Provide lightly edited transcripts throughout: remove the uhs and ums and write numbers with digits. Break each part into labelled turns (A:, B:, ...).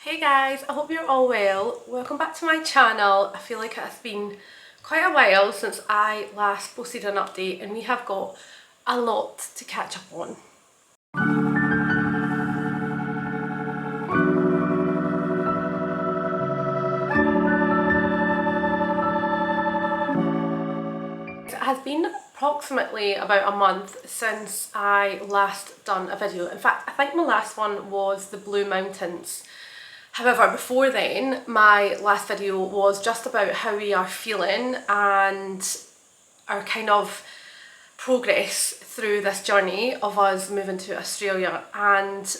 A: Hey guys, I hope you're all well. Welcome back to my channel. I feel like it has been quite a while since I last posted an update and we have got a lot to catch up on. It has been approximately about a month since I last done a video. In fact, I think my last one was the Blue Mountains. However, before then, my last video was just about how we are feeling and our kind of progress through this journey of us moving to Australia. And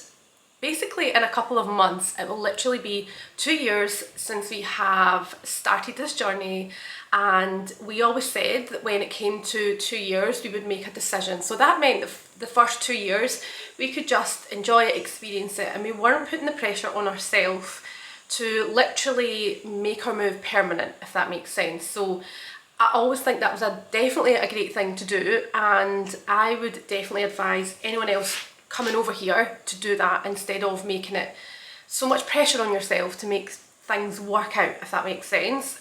A: basically in a couple of months, it will literally be 2 years since we have started this journey, and we always said that when it came to 2 years we would make a decision. So that meant that the first 2 years we could just enjoy it, experience it, and we weren't putting the pressure on ourselves to literally make our move permanent, if that makes sense. So I always think that was definitely a great thing to do, and I would definitely advise anyone else coming over here to do that instead of making it so much pressure on yourself to make things work out, if that makes sense.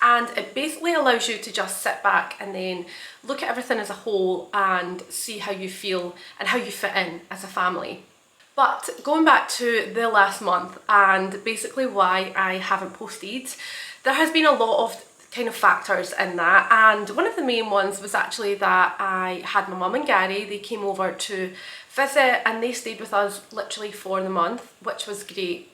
A: And it basically allows you to just sit back and then look at everything as a whole and see how you feel and how you fit in as a family. But going back to the last month and basically why I haven't posted, there has been a lot of kind of factors in that, and one of the main ones was actually that I had my mum and Gary. They came over to visit and they stayed with us literally for the month, which was great.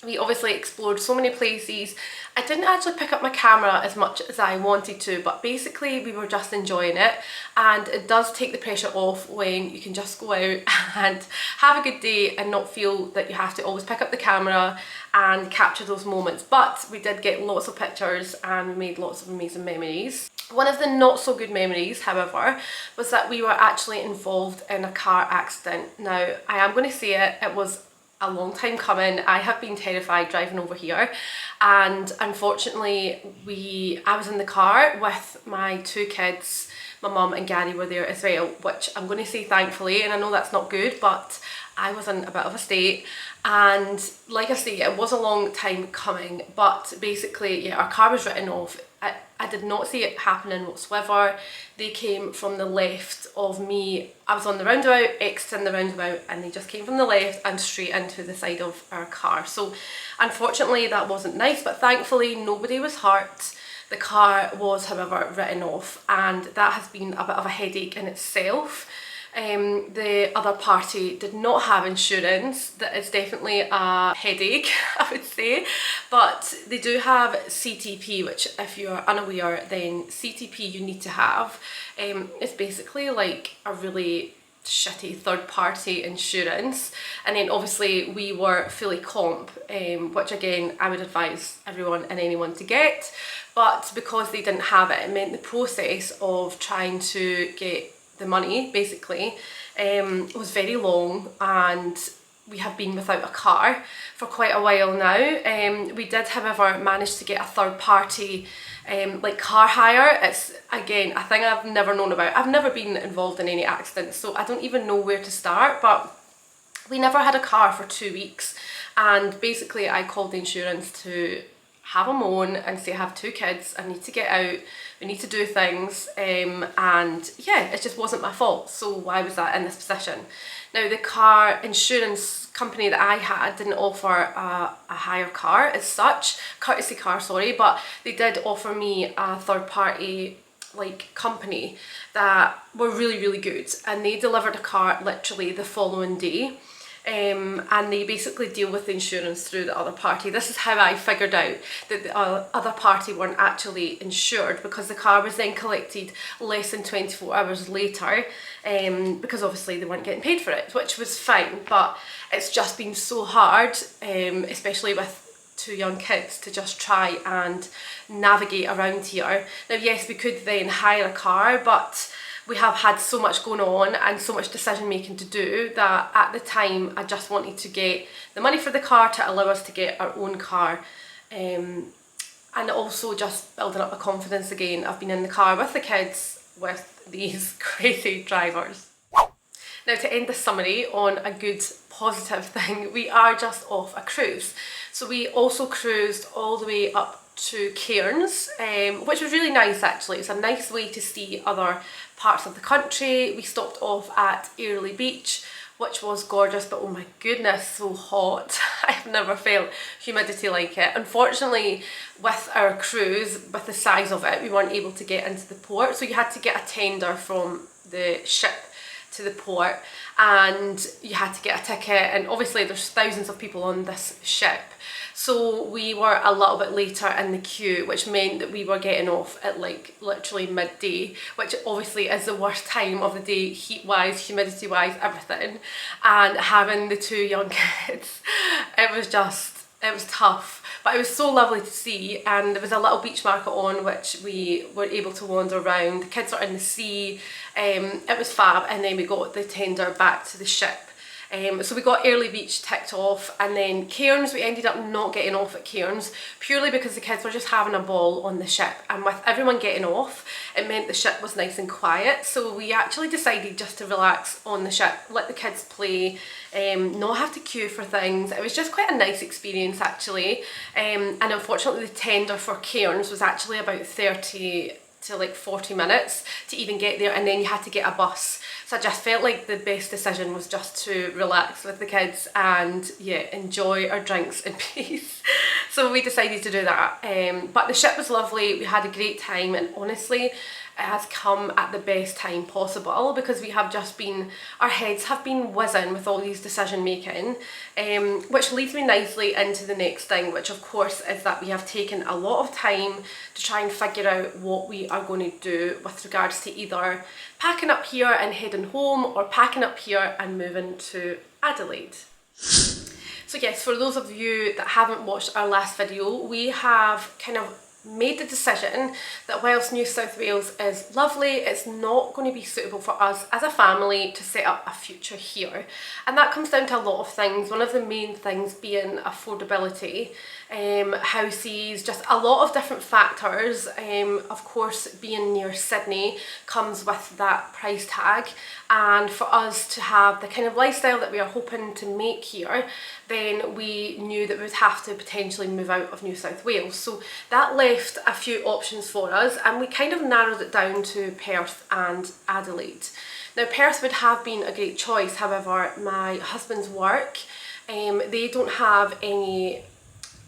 A: We obviously explored so many places. I didn't actually pick up my camera as much as I wanted to, but basically we were just enjoying it, and it does take the pressure off when you can just go out and have a good day and not feel that you have to always pick up the camera and capture those moments. But we did get lots of pictures and we made lots of amazing memories. One of the not so good memories, however, was that we were actually involved in a car accident. Now, I am going to say it was a long time coming. I have been terrified driving over here, and unfortunately I was in the car with my two kids. My mum and Gary were there as well, which I'm going to say thankfully, and I know that's not good, but I was in a bit of a state, and like I say, it was a long time coming. But basically, yeah, our car was written off. I did not see it happening whatsoever. They came from the left of me. I was on the roundabout, exiting the roundabout, and they just came from the left and straight into the side of our car. So unfortunately that wasn't nice, but thankfully nobody was hurt. The car was, however, written off, and that has been a bit of a headache in itself. The other party did not have insurance. That is definitely a headache, I would say, but they do have CTP, which, if you're unaware, then CTP you need to have. It's basically like a really shitty third party insurance, and then obviously we were fully comp, which again I would advise everyone and anyone to get, but because they didn't have it, it meant the process of trying to get the money basically was very long, and we have been without a car for quite a while now. We did, however, manage to get a third party like car hire. It's, again, a thing I've never known about. I've never been involved in any accidents, so I don't even know where to start, but we never had a car for 2 weeks, and basically I called the insurance to have a moan and say I have two kids, I need to get out, we need to do things, and yeah, it just wasn't my fault. So why was that in this position? Now, the car insurance company that I had didn't offer a hire car as such, courtesy car, sorry, but they did offer me a third party like company that were really, really good, and they delivered a car literally the following day. And they basically deal with the insurance through the other party. This is how I figured out that the other party weren't actually insured, because the car was then collected less than 24 hours later, because obviously they weren't getting paid for it, which was fine. But it's just been so hard, especially with two young kids, to just try and navigate around here. Now, yes, we could then hire a car, but we have had so much going on and so much decision making to do that at the time I just wanted to get the money for the car to allow us to get our own car, and also just building up my confidence again. I've been in the car with the kids with these crazy drivers. Now, to end this summary on a good positive thing, we are just off a cruise. So we also cruised all the way up to Cairns, which was really nice actually. It's a nice way to see other parts of the country. We stopped off at Airlie Beach, which was gorgeous, but oh my goodness, so hot. I've never felt humidity like it. Unfortunately, with our cruise, with the size of it, we weren't able to get into the port, so you had to get a tender from the ship to the port, and you had to get a ticket, and obviously there's thousands of people on this ship. So we were a little bit later in the queue, which meant that we were getting off at like literally midday, which obviously is the worst time of the day, heat wise, humidity wise, everything. And having the two young kids, it was tough. But it was so lovely to see, and there was a little beach market on which we were able to wander around. The kids are in the sea, it was fab, and then we got the tender back to the ship. So we got Airlie Beach ticked off, and then Cairns, we ended up not getting off at Cairns purely because the kids were just having a ball on the ship, and with everyone getting off it meant the ship was nice and quiet, so we actually decided just to relax on the ship, let the kids play, not have to queue for things. It was just quite a nice experience actually, and unfortunately the tender for Cairns was actually about 30 to like 40 minutes to even get there, and then you had to get a bus. So I just felt like the best decision was just to relax with the kids and yeah, enjoy our drinks in peace. So we decided to do that. But the ship was lovely, we had a great time, and honestly it has come at the best time possible because we have just been, our heads have been whizzing with all these decision making, which leads me nicely into the next thing, which of course is that we have taken a lot of time to try and figure out what we are going to do with regards to either packing up here and heading home, or packing up here and moving to Adelaide. So yes, for those of you that haven't watched our last video, we have kind of made the decision that whilst New South Wales is lovely, it's not going to be suitable for us as a family to set up a future here. And that comes down to a lot of things, one of the main things being affordability, houses, just a lot of different factors. Of course, being near Sydney comes with that price tag, and for us to have the kind of lifestyle that we are hoping to make here, then we knew that we would have to potentially move out of New South Wales. So that left a few options for us, and we kind of narrowed it down to Perth and Adelaide. Now Perth would have been a great choice, however my husband's work, they don't have any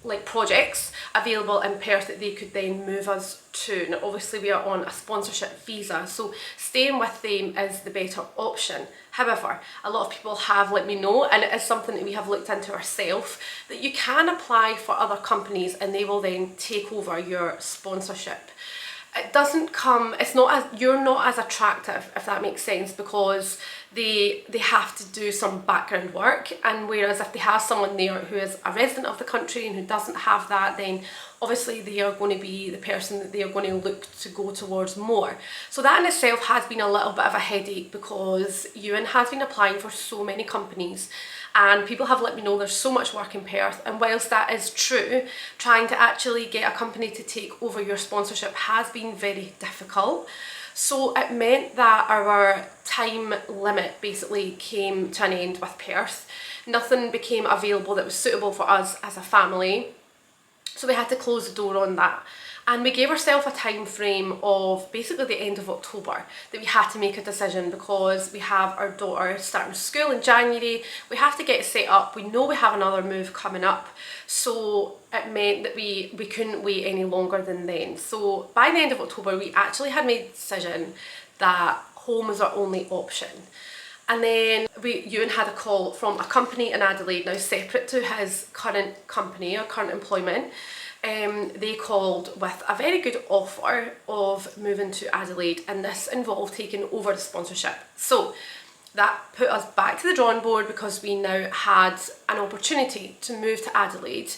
A: like projects available in Perth that they could then move us to. Now obviously we are on a sponsorship visa, so staying with them is the better option. However, a lot of people have let me know, and it is something that we have looked into ourselves, that you can apply for other companies and they will then take over your sponsorship. It doesn't come, it's not as, you're not as attractive, if that makes sense, because they have to do some background work, and whereas if they have someone there who is a resident of the country and who doesn't have that, then obviously they are going to be the person that they are going to look to go towards more. So that in itself has been a little bit of a headache, because Ewan has been applying for so many companies, and people have let me know there's so much work in Perth, and whilst that is true, trying to actually get a company to take over your sponsorship has been very difficult. So it meant that our time limit basically came to an end with Perth. Nothing became available that was suitable for us as a family, so we had to close the door on that. And we gave ourselves a time frame of basically the end of October that we had to make a decision, because we have our daughter starting school in January. We have to get set up. We know we have another move coming up, so it meant that we couldn't wait any longer than then. So by the end of October we actually had made the decision that home was our only option. And then Ewan had a call from a company in Adelaide, now separate to his current company or current employment. They called with a very good offer of moving to Adelaide, and this involved taking over the sponsorship. So that put us back to the drawing board, because we now had an opportunity to move to Adelaide,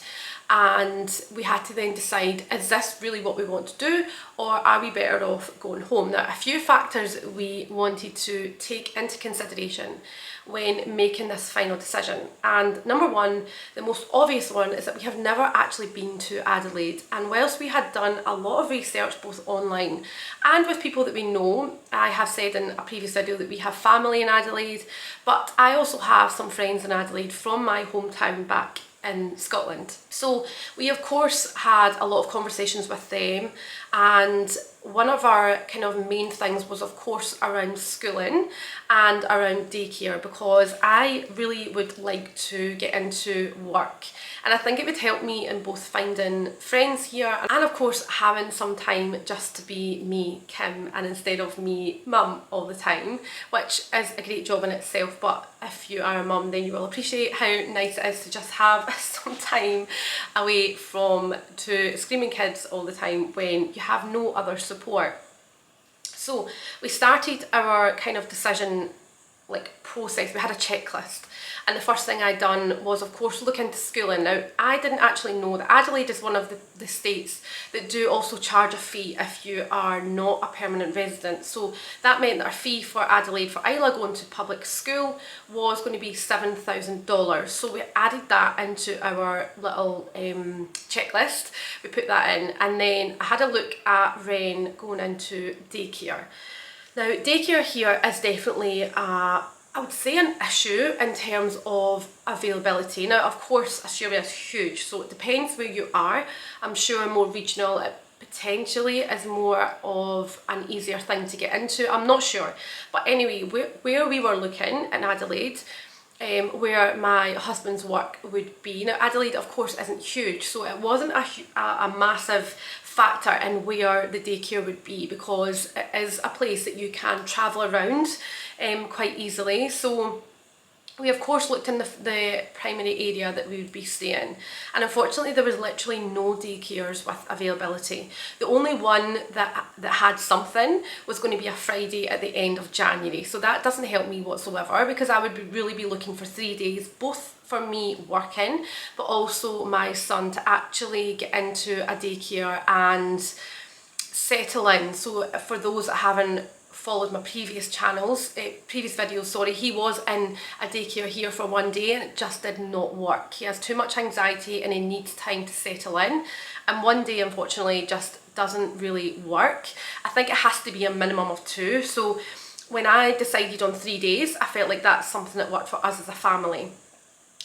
A: and we had to then decide, is this really what we want to do, or are we better off going home? Now, a few factors we wanted to take into consideration when making this final decision, and number one, the most obvious one, is that we have never actually been to Adelaide. And whilst we had done a lot of research both online and with people that we know, I have said in a previous video that we have family in Adelaide, but I also have some friends in Adelaide from my hometown back in Scotland. So we of course had a lot of conversations with them, and one of our kind of main things was of course around schooling and around daycare, because I really would like to get into work, and I think it would help me in both finding friends here and of course having some time just to be me, Kim, and instead of me, mum, all the time, which is a great job in itself. But if you are a mum, then you will appreciate how nice it is to just have some time away from two screaming kids all the time when you have no other support. So we started our kind of decision process. We had a checklist, and the first thing I done was of course look into schooling. Now, I didn't actually know that Adelaide is one of the states that do also charge a fee if you are not a permanent resident. So that meant that our fee for Adelaide for Isla going to public school was going to be $7,000. So we added that into our little checklist. We put that in, and then I had a look at Ren going into daycare. Now, daycare here is definitely I would say an issue in terms of availability. Now, of course, Australia is huge, so it depends where you are. I'm sure more regional, it potentially is more of an easier thing to get into. I'm not sure. But anyway, where we were looking in Adelaide, where my husband's work would be. Now, Adelaide, of course, isn't huge, so it wasn't a massive factor in where the daycare would be, because it is a place that you can travel around quite easily. So we of course looked in the primary area that we would be staying, and unfortunately there was literally no daycares with availability. The only one that had something was going to be a Friday at the end of January, so that doesn't help me whatsoever, because I would really be looking for 3 days, both for me working but also my son to actually get into a daycare and settle in. So for those that haven't followed my previous videos, sorry, he was in a daycare here for 1 day and it just did not work. He has too much anxiety and he needs time to settle in, and 1 day unfortunately just doesn't really work. I think it has to be a minimum of 2. So when I decided on 3 days, I felt like that's something that worked for us as a family.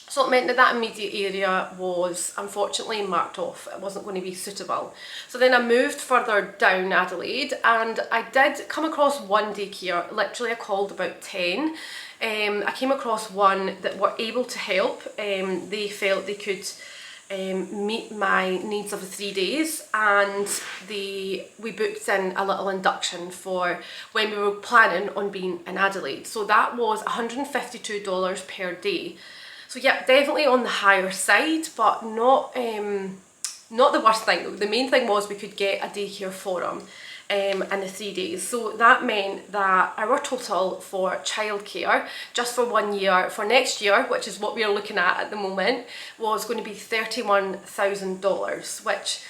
A: So it meant that that immediate area was unfortunately marked off. It wasn't going to be suitable. So then I moved further down Adelaide, and I did come across one daycare. Literally I called about 10. I came across one that were able to help. They felt they could meet my needs of the 3 days, and we booked in a little induction for when we were planning on being in Adelaide. So that was $152 per day. So yeah, definitely on the higher side, but not the worst thing. The main thing was we could get a daycare for him in the 3 days. So that meant that our total for childcare, just for 1 year, for next year, which is what we are looking at the moment, was going to be $31,000, which,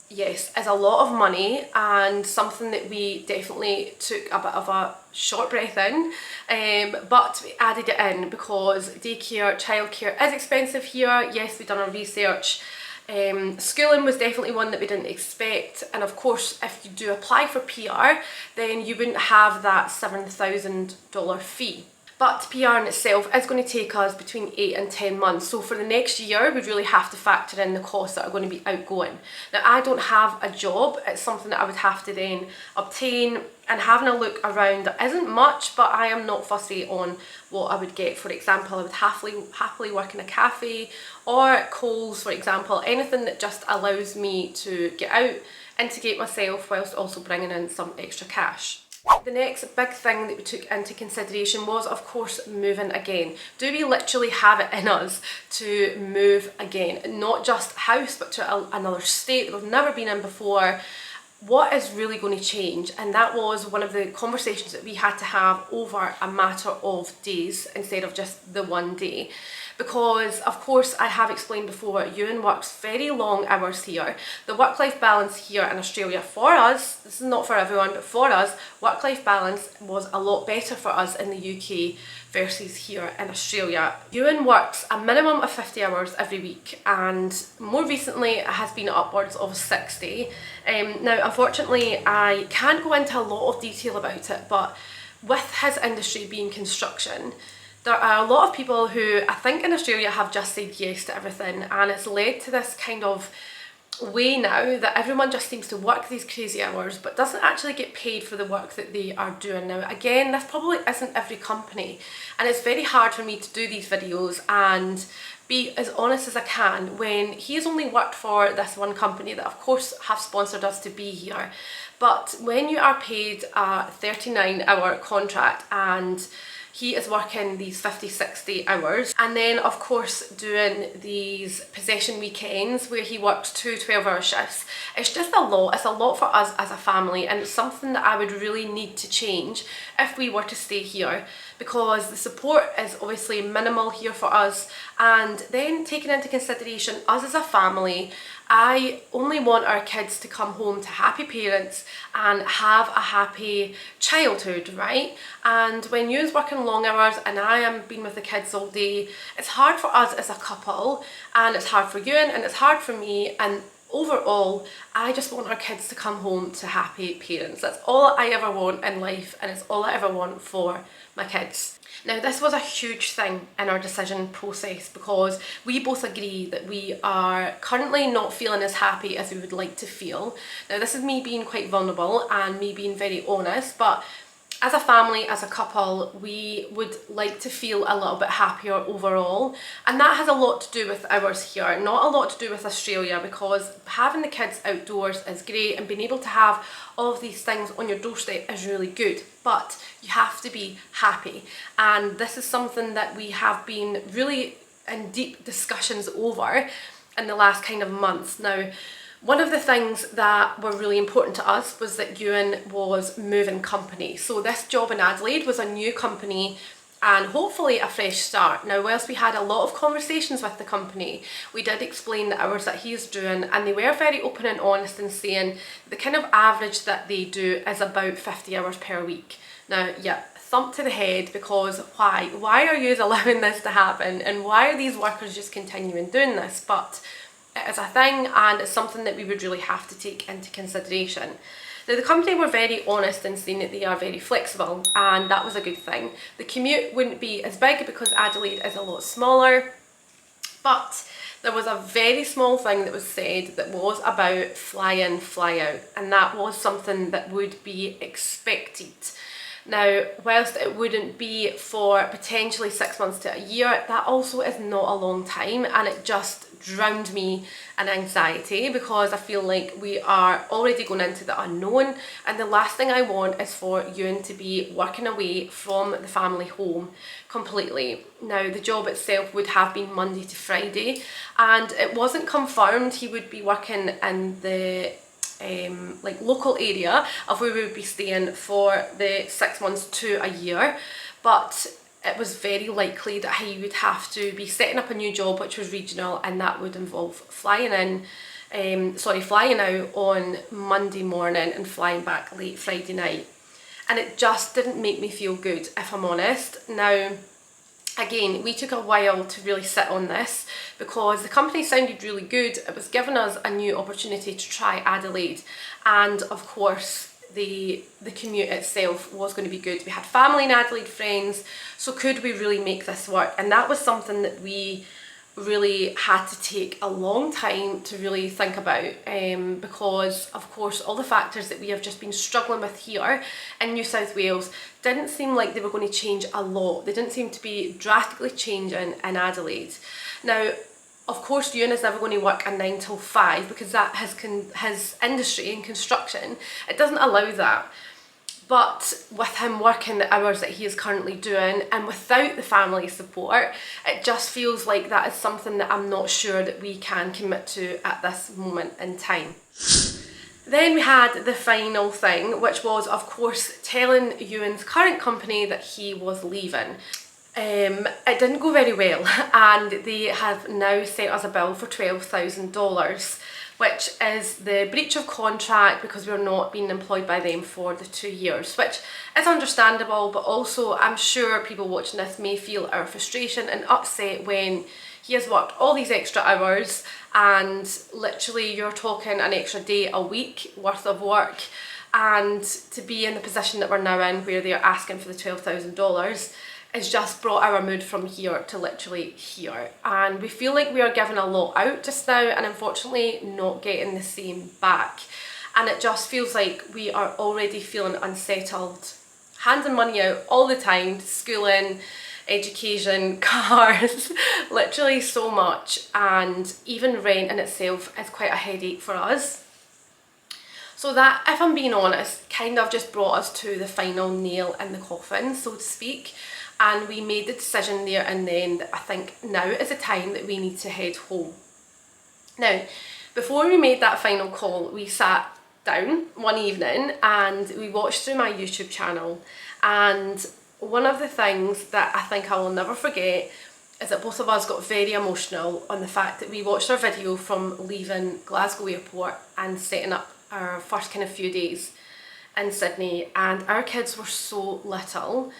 A: yes, is a lot of money and something that we definitely took a bit of a short breath in, but we added it in because daycare, childcare is expensive here. Yes, we've done our research. Schooling was definitely one that we didn't expect, and of course if you do apply for PR then you wouldn't have that $7,000 fee. But PR in itself is going to take us between 8 and 10 months. So for the next year, we'd really have to factor in the costs that are going to be outgoing. Now, I don't have a job. It's something that I would have to then obtain, and having a look around, there isn't much, but I am not fussy on what I would get. For example, I would happily work in a cafe or Coles, for example, anything that just allows me to get out, integrate myself, whilst also bringing in some extra cash. The next big thing that we took into consideration was, of course, moving again. Do we literally have it in us to move again? Not just house, but to another state that we've never been in before. What is really going to change? And that was one of the conversations that we had to have over a matter of days instead of just the 1 day. because of course I have explained before, Ewan works very long hours here. The work-life balance here in Australia for us, this is not for everyone, but for us, work-life balance was a lot better for us in the UK versus here in Australia. Ewan works a minimum of 50 hours every week, and more recently it has been upwards of 60. Now unfortunately I can't go into a lot of detail about it, but with his industry being construction, there are a lot of people who I think in Australia have just said yes to everything, and it's led to this kind of way now that everyone just seems to work these crazy hours but doesn't actually get paid for the work that they are doing. Now again, this probably isn't every company, and it's very hard for me to do these videos and be as honest as I can when he's only worked for this one company that of course have sponsored us to be here. But when you are paid a 39-hour contract and he is working these 50-60 hours, and then of course doing these possession weekends where he works 2 12-hour shifts, it's just a lot. It's a lot for us as a family, and it's something that I would really need to change if we were to stay here, because the support is obviously minimal here for us. And then taking into consideration us as a family, I only want our kids to come home to happy parents and have a happy childhood, right? And when you're working long hours and I am being with the kids all day, it's hard for us as a couple, and it's hard for you and it's hard for me, and overall I just want our kids to come home to happy parents. That's all I ever want in life, and it's all I ever want for my kids. Now this was a huge thing in our decision process because we both agree that we are currently not feeling as happy as we would like to feel. Now this is me being quite vulnerable and me being very honest, but as a family, as a couple, we would like to feel a little bit happier overall, and that has a lot to do with ours here, not a lot to do with Australia, because having the kids outdoors is great and being able to have all of these things on your doorstep is really good, but you have to be happy, and this is something that we have been really in deep discussions over in the last kind of months. Now, one of the things that were really important to us was that Ewan was moving company. So this job in Adelaide was a new company and hopefully a fresh start. Now, whilst we had a lot of conversations with the company, we did explain the hours that he's doing, and they were very open and honest in saying the kind of average that they do is about 50 hours per week. Now, yeah, thump to the head, because why? Why are you allowing this to happen? And why are these workers just continuing doing this? But it is a thing, and it's something that we would really have to take into consideration. Now, the company were very honest in saying that they are very flexible, and that was a good thing. The commute wouldn't be as big because Adelaide is a lot smaller, but there was a very small thing that was said that was about fly in, fly out, and that was something that would be expected. Now, whilst it wouldn't be for potentially 6 months to a year, that also is not a long time, and it just drowned me in anxiety because I feel like we are already going into the unknown, and the last thing I want is for Ewan to be working away from the family home completely. Now, the job itself would have been Monday to Friday, and it wasn't confirmed he would be working in the like local area of where we would be staying for the 6 months to a year, but it was very likely that he would have to be setting up a new job which was regional, and that would involve flying out on Monday morning and flying back late Friday night, and it just didn't make me feel good, if I'm honest. Now, again, we took a while to really sit on this because the company sounded really good. It was giving us a new opportunity to try Adelaide, and of course the commute itself was going to be good. We had family in Adelaide, friends, so could we really make this work? And that was something that we really had to take a long time to really think about, because of course all the factors that we have just been struggling with here in New South Wales didn't seem like they were going to change a lot. They didn't seem to be drastically changing in Adelaide. Now, of course, Ewan is never going to work a 9 till 5 because that his industry in construction, it doesn't allow that. But with him working the hours that he is currently doing and without the family support, it just feels like that is something that I'm not sure that we can commit to at this moment in time. Then we had the final thing, which was of course telling Ewan's current company that he was leaving. It didn't go very well, and they have now sent us a bill for $12,000, which is the breach of contract because we're not being employed by them for the 2 years, which is understandable, but also I'm sure people watching this may feel our frustration and upset when he has worked all these extra hours and literally you're talking an extra day a week worth of work, and to be in the position that we're now in where they're asking for the $12,000 has just brought our mood from here to literally here, and we feel like we are giving a lot out just now and unfortunately not getting the same back, and it just feels like we are already feeling unsettled, handing money out all the time, schooling, education, cars, literally so much, and even rent in itself is quite a headache for us. So that, if I'm being honest, kind of just brought us to the final nail in the coffin, so to speak. And we made the decision there and then that I think now is the time that we need to head home. Now, before we made that final call, we sat down one evening and we watched through my YouTube channel. And one of the things that I think I will never forget is that both of us got very emotional on the fact that we watched our video from leaving Glasgow airport and setting up our first kind of few days in Sydney, and our kids were so little.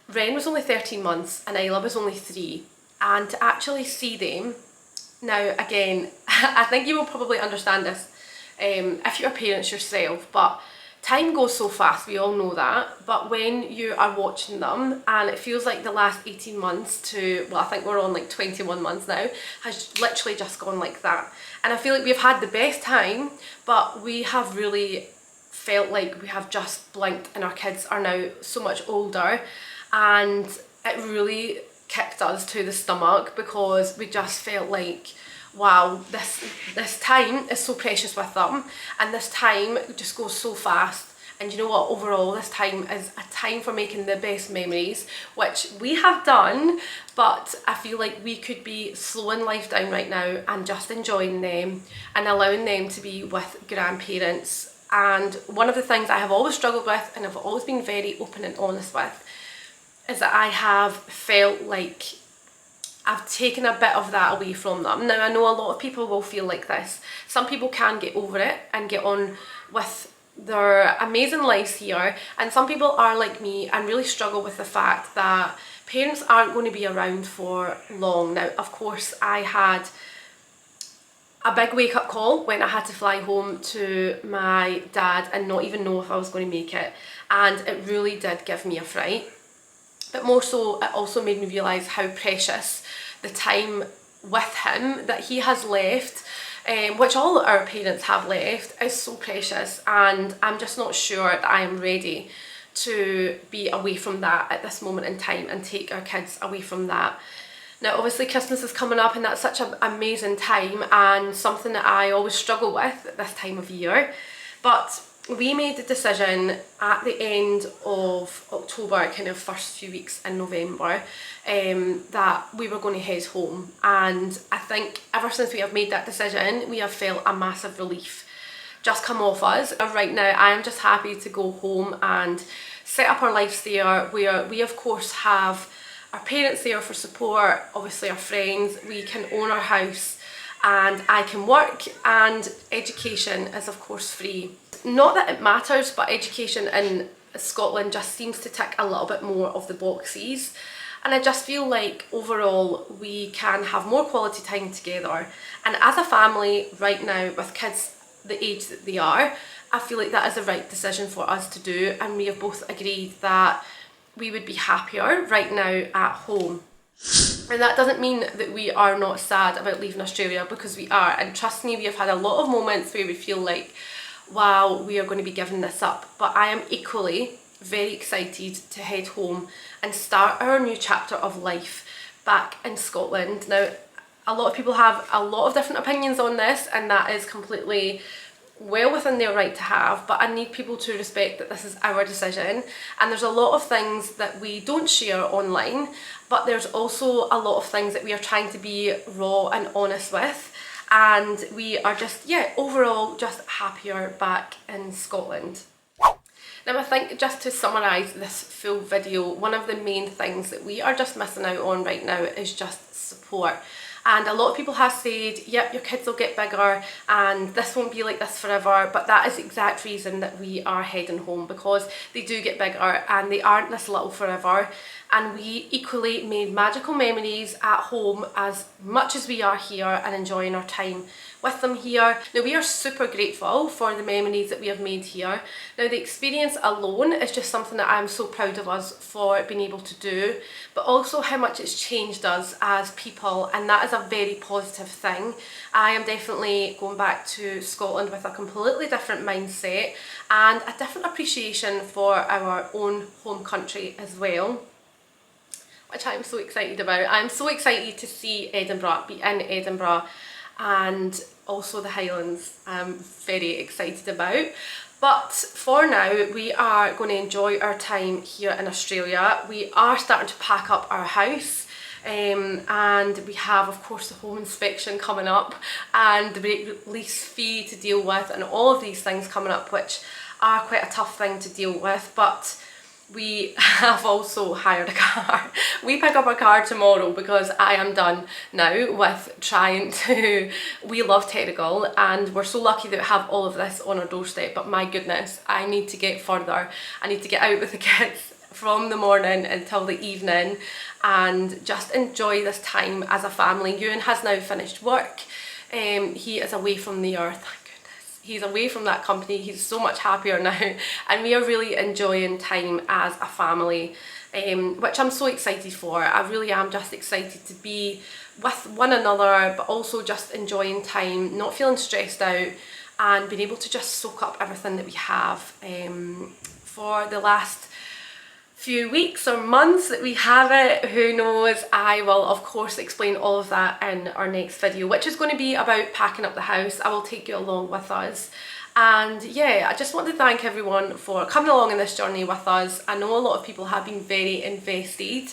A: Ren was only 13 months and Isla was only 3, and to actually see them, now again, I think you will probably understand this if you're parents yourself, but time goes so fast, we all know that, but when you are watching them and it feels like the last 18 months to, well, I think we're on like 21 months now, has literally just gone like that. And I feel like we've had the best time, but we have really felt like we have just blinked and our kids are now so much older, and it really kicked us to the stomach because we just felt like, wow, this time is so precious with them, and this time just goes so fast. And you know what, overall this time is a time for making the best memories, which we have done, but I feel like we could be slowing life down right now and just enjoying them and allowing them to be with grandparents. And one of the things I have always struggled with and I've always been very open and honest with is that I have felt like I've taken a bit of that away from them. Now, I know a lot of people will feel like this. Some people can get over it and get on with their amazing lives here, and some people are like me and really struggle with the fact that parents aren't going to be around for long. Now, of course, I had a big wake-up call when I had to fly home to my dad and not even know if I was going to make it, and it really did give me a fright. But more so, it also made me realise how precious the time with him that he has left, which all our parents have left, is so precious, and I'm just not sure that I am ready to be away from that at this moment in time and take our kids away from that. Now, obviously Christmas is coming up and that's such an amazing time and something that I always struggle with at this time of year, but we made the decision at the end of October, kind of first few weeks in November, that we were going to head home, and I think ever since we have made that decision we have felt a massive relief just come off us. Right now I am just happy to go home and set up our lives there, where we of course have our parents there for support, obviously our friends, we can own our house and I can work, and education is of course free. Not that it matters, but education in Scotland just seems to tick a little bit more of the boxes, and I just feel like overall we can have more quality time together, and as a family right now with kids the age that they are, I feel like that is the right decision for us to do, and we have both agreed that we would be happier right now at home. And that doesn't mean that we are not sad about leaving Australia, because we are, and trust me, we have had a lot of moments where we feel like, wow, we are going to be giving this up, but I am equally very excited to head home and start our new chapter of life back in Scotland. Now, a lot of people have a lot of different opinions on this, and that is completely well within their right to have, but I need people to respect that this is our decision, and there's a lot of things that we don't share online, but there's also a lot of things that we are trying to be raw and honest with, and we are just, yeah, overall just happier back in Scotland. Now I think, just to summarise this full video, one of the main things that we are just missing out on right now is just support. And a lot of people have said, yep, your kids will get bigger and this won't be like this forever, but that is the exact reason that we are heading home, because they do get bigger and they aren't this little forever. And we equally made magical memories at home as much as we are here and enjoying our time with them here. Now we are super grateful for the memories that we have made here. Now the experience alone is just something that I'm so proud of us for being able to do, but also how much it's changed us as people, and that is a very positive thing. I am definitely going back to Scotland with a completely different mindset and a different appreciation for our own home country as well, which I'm so excited about. I'm so excited to see Edinburgh, be in Edinburgh, and also the Highlands I'm very excited about. But for now, we are going to enjoy our time here in Australia. We are starting to pack up our house, and we have, of course, the home inspection coming up and the lease fee to deal with, and all of these things coming up, which are quite a tough thing to deal with. But we have also hired a car. We pick up our car tomorrow because I am done now with trying to, we love Terrigal and we're so lucky that we have all of this on our doorstep, but my goodness, I need to get further. I need to get out with the kids from the morning until the evening and just enjoy this time as a family. Ewan has now finished work. He is away from the earth. He's away from that company. He's so much happier now, and we are really enjoying time as a family, which I'm so excited for. I really am just excited to be with one another, but also just enjoying time, not feeling stressed out, and being able to just soak up everything that we have for the last few weeks or months that we have it. Who knows? I will of course explain all of that in our next video, which is going to be about packing up the house. I will take you along with us. And yeah, I just want to thank everyone for coming along in this journey with us. I know a lot of people have been very invested.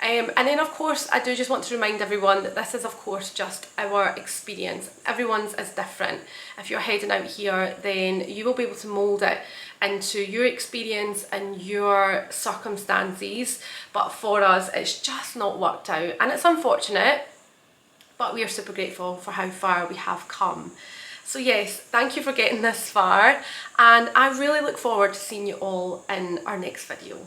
A: And then of course I do just want to remind everyone that this is of course just our experience. Everyone's is different. If you're heading out here, then you will be able to mould it into your experience and your circumstances, but for us it's just not worked out, and it's unfortunate, but we are super grateful for how far we have come. So yes, thank you for getting this far, and I really look forward to seeing you all in our next video.